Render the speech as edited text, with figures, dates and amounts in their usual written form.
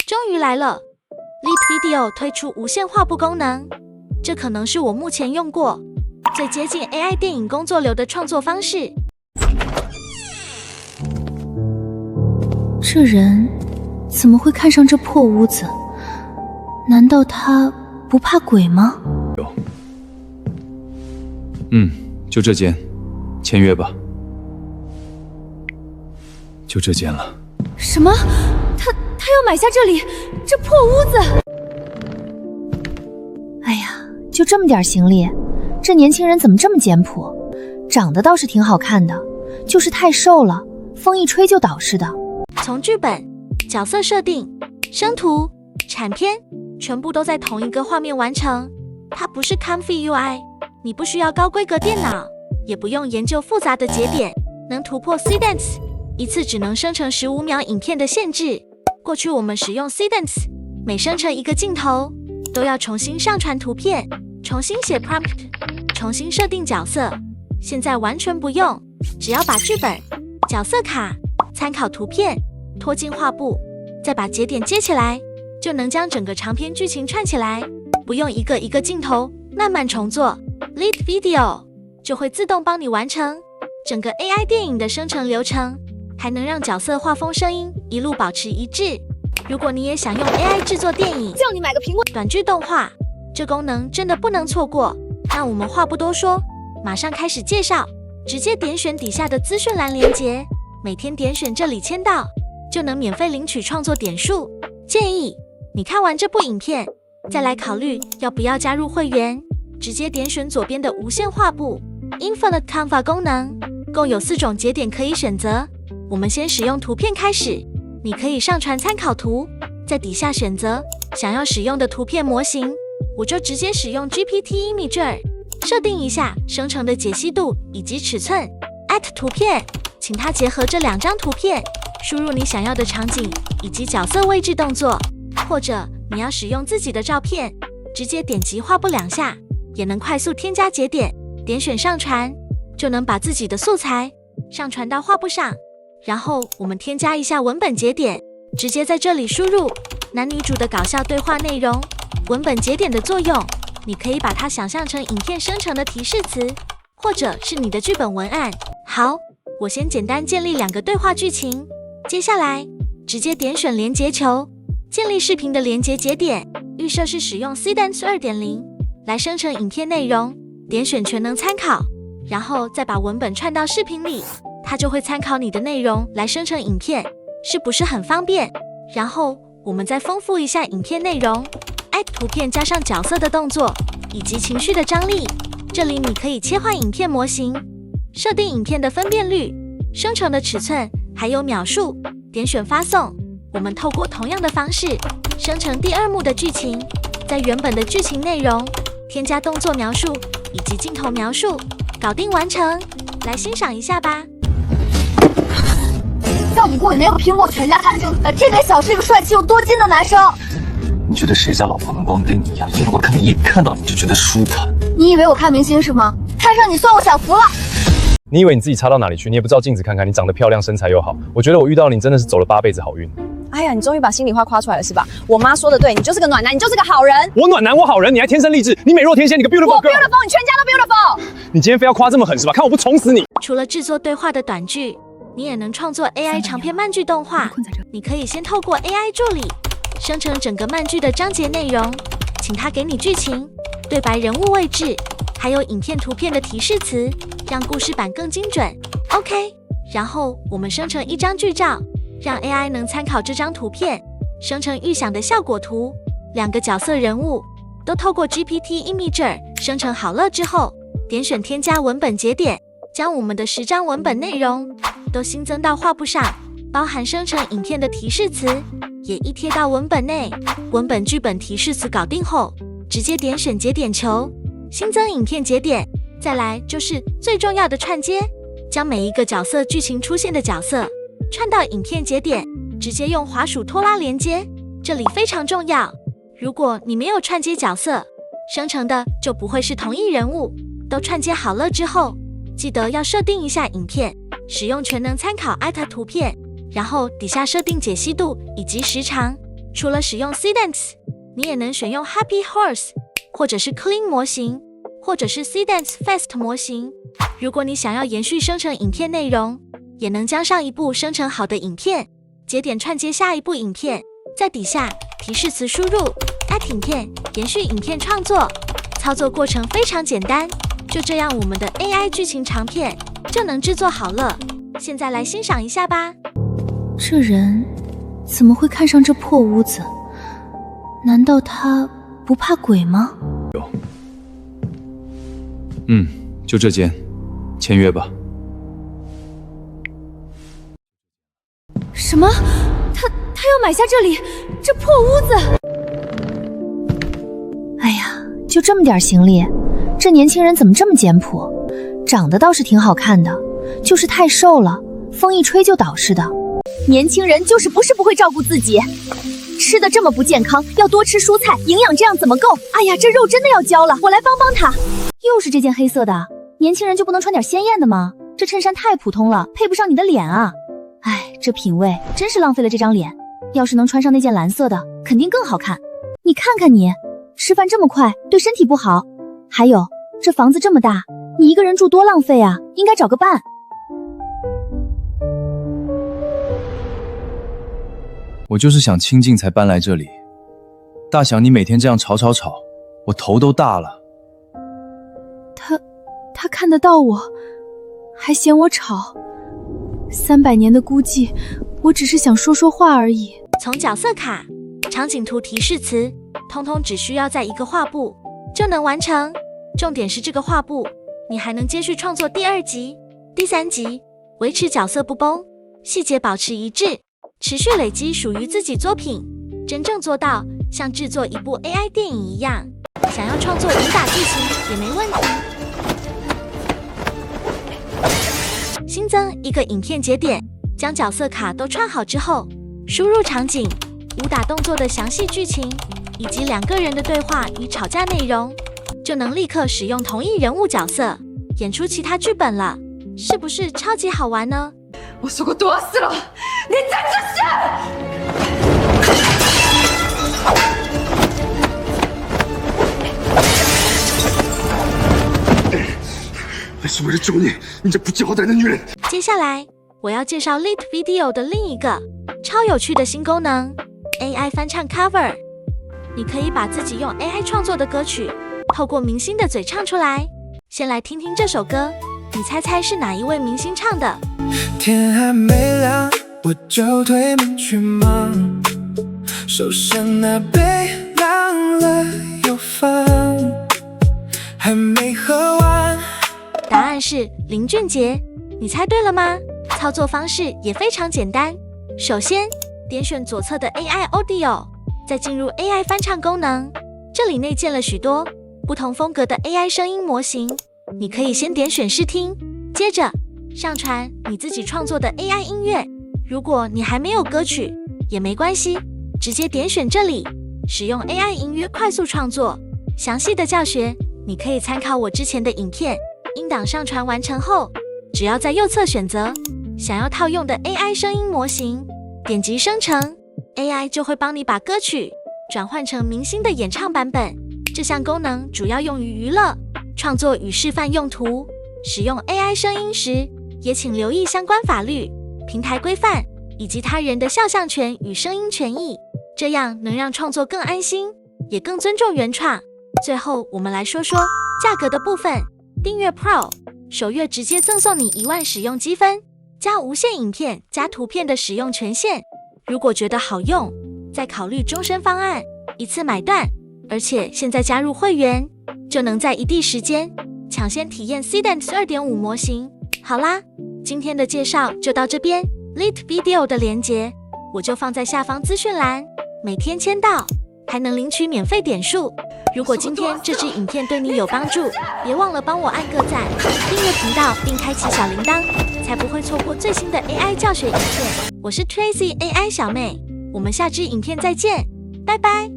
终于来了 ！Leap Video 推出无限画布功能，这可能是我目前用过最接近 AI 电影工作流的创作方式。这人怎么会看上这破屋子？难道他不怕鬼吗？就这间，签约吧。就这间了。什么？他要买下这里？这破屋子！哎呀，就这么点行李，这年轻人怎么这么简朴？长得倒是挺好看的，就是太瘦了，风一吹就倒似的。从剧本、角色设定、生图、产片，全部都在同一个画面完成。它不是 Comfy UI， 你不需要高规格电脑，也不用研究复杂的节点，能突破 Cadence 一次只能生成15秒影片的限制。过去我们使用 Cadence， 每生成一个镜头，都要重新上传图片，重新写 prompt， 重新设定角色。现在完全不用，只要把剧本、角色卡、参考图片拖进画布，再把节点接起来，就能将整个长篇剧情串起来，不用一个一个镜头慢慢重做。Leap Video 就会自动帮你完成整个 AI 电影的生成流程，还能让角色画风、声音一路保持一致。如果你也想用 AI 制作电影，叫你买个苹果短剧动画，这功能真的不能错过。那我们话不多说，马上开始介绍。直接点选底下的资讯栏连结，每天点选这里签到，就能免费领取创作点数。建议你看完这部影片，再来考虑要不要加入会员。直接点选左边的无限画布 Infinite Canva 功能，共有4种节点可以选择。我们先使用图片开始，你可以上传参考图，在底下选择想要使用的图片模型。我就直接使用 GPT Imager， 设定一下生成的解析度以及尺寸。@图片，请它结合这2张图片，输入你想要的场景以及角色位置动作，或者你要使用自己的照片，直接点击画布2下，也能快速添加节点。点选上传，就能把自己的素材上传到画布上。然后我们添加一下文本节点，直接在这里输入男女主的搞笑对话内容。文本节点的作用，你可以把它想象成影片生成的提示词，或者是你的剧本文案。好，我先简单建立2个对话剧情，接下来直接点选连结球，建立视频的连结节点。预设是使用 Cadence 2.0 来生成影片内容，点选全能参考，然后再把文本串到视频里，它就会参考你的内容来生成影片，是不是很方便？然后我们再丰富一下影片内容，图片加上角色的动作以及情绪的张力。这里你可以切换影片模型，设定影片的分辨率、生成的尺寸还有秒数，点选发送。我们透过同样的方式生成第2幕的剧情，在原本的剧情内容添加动作描述以及镜头描述，搞定完成。来欣赏一下吧。要不过也没有苹果全家看清这个小是一个帅气又多金的男生。你觉得谁家老婆能光跟你一样？因为我可能一看到你就觉得舒坦。你以为我看明星是吗？看上你算我享福了。你以为你自己差到哪里去？你也不照镜子看看，你长得漂亮，身材又好。我觉得我遇到你真的是走了8辈子好运。哎呀，你终于把心里话夸出来了是吧？我妈说的对，你就是个暖男，你就是个好人。我暖男，我好人，你还天生丽质，你美若天仙，你个 beautiful girl。我 beautiful， 你全家都 beautiful。你今天非要夸这么狠是吧？看我不宠死你！除了制作对话的短剧，你也能创作 AI 长篇漫剧动画。你可以先透过 AI 助理生成整个漫剧的章节内容，请它给你剧情、对白、人物位置，还有影片图片的提示词，让故事版更精准。OK， 然后我们生成一张剧照，让 AI 能参考这张图片，生成预想的效果图。2个角色人物都透过 GPT Imager 生成好了之后，点选添加文本节点，将我们的10张文本内容都新增到画布上，包含生成影片的提示词，也一贴到文本内。文本剧本提示词搞定后，直接点选节点球，新增影片节点。再来就是最重要的串接，将每一个角色剧情出现的角色串到影片节点，直接用滑鼠拖拉连接，这里非常重要。如果你没有串接角色，生成的就不会是同一人物。都串接好了之后，记得要设定一下影片，使用全能参考图片，然后底下设定解析度以及时长，除了使用 Seedance， 你也能选用 Happy Horse， 或者是 Clean 模型，或者是 Seedance Fast 模型。如果你想要延续生成影片内容，也能将上一部生成好的影片节点串接下一部影片，在底下提示词输入 at 影片，延续影片创作。操作过程非常简单，就这样我们的 AI 剧情长片就能制作好了。现在来欣赏一下吧。这人怎么会看上这破屋子？难道他不怕鬼吗？就这间，签约吧。什么？他要买下这里这破屋子？哎呀，就这么点行李，这年轻人怎么这么简朴？长得倒是挺好看的，就是太瘦了，风一吹就倒似的。年轻人就是不是不会照顾自己，吃的这么不健康，要多吃蔬菜，营养这样怎么够？哎呀，这肉真的要焦了，我来帮帮他。又是这件黑色的，年轻人就不能穿点鲜艳的吗？这衬衫太普通了，配不上你的脸啊。哎，这品味真是浪费了这张脸，要是能穿上那件蓝色的，肯定更好看。你看看你，吃饭这么快，对身体不好。还有，这房子这么大，你一个人住多浪费啊，应该找个伴。我就是想清静才搬来这里。大想你每天这样吵，我头都大了。他看得到我，还嫌我吵。300年的孤寂，我只是想说话而已。从角色卡、场景图提示词，通通只需要在一个画布就能完成。重点是这个画布，你还能接续创作第2集、第3集，维持角色不崩，细节保持一致，持续累积属于自己作品，真正做到像制作一部 AI 电影一样。想要创作武打剧情也没问题。新增一个影片节点，将角色卡都串好之后，输入场景、武打动作的详细剧情，以及2个人的对话与吵架内容，就能立刻使用同一人物角色演出其他剧本了。是不是超级好玩呢？我说过多次了，你真的是！那是为了救你，你这不知好歹的女人！接下来我要介绍 Lit Video 的另一个超有趣的新功能 ，AI 翻唱 Cover。你可以把自己用 AI 创作的歌曲，透过明星的嘴唱出来。先来听听这首歌，你猜猜是哪一位明星唱的？天还没亮，我就推门去忙，手上那杯凉了又放，还没喝完。答案是林俊杰，你猜对了吗？操作方式也非常简单，首先点选左侧的 AI Audio， 再进入 AI 翻唱功能，这里内建了许多不同风格的 AI 声音模型，你可以先点选试听，接着上传你自己创作的 AI 音乐。如果你还没有歌曲也没关系，直接点选这里，使用 AI 音乐快速创作。详细的教学你可以参考我之前的影片。音档上传完成后，只要在右侧选择想要套用的 AI 声音模型，点击生成 AI 就会帮你把歌曲转换成明星的演唱版本。这项功能主要用于娱乐、创作与示范用途。使用 AI 声音时，也请留意相关法律、平台规范以及他人的肖像权与声音权益，这样能让创作更安心，也更尊重原创。最后，我们来说说价格的部分。订阅 Pro 首月直接赠送你1万使用积分，加无限影片加图片的使用权限。如果觉得好用，再考虑终身方案，一次买断。而且现在加入会员，就能在一地时间抢先体验 Seedance 2.5 模型。好啦，今天的介绍就到这边。Lit Video 的连结我就放在下方资讯栏，每天签到还能领取免费点数。如果今天这支影片对你有帮助，别忘了帮我按个赞、订阅频道并开启小铃铛，才不会错过最新的 AI 教学影片。我是 Tracy AI 小妹，我们下支影片再见，拜拜。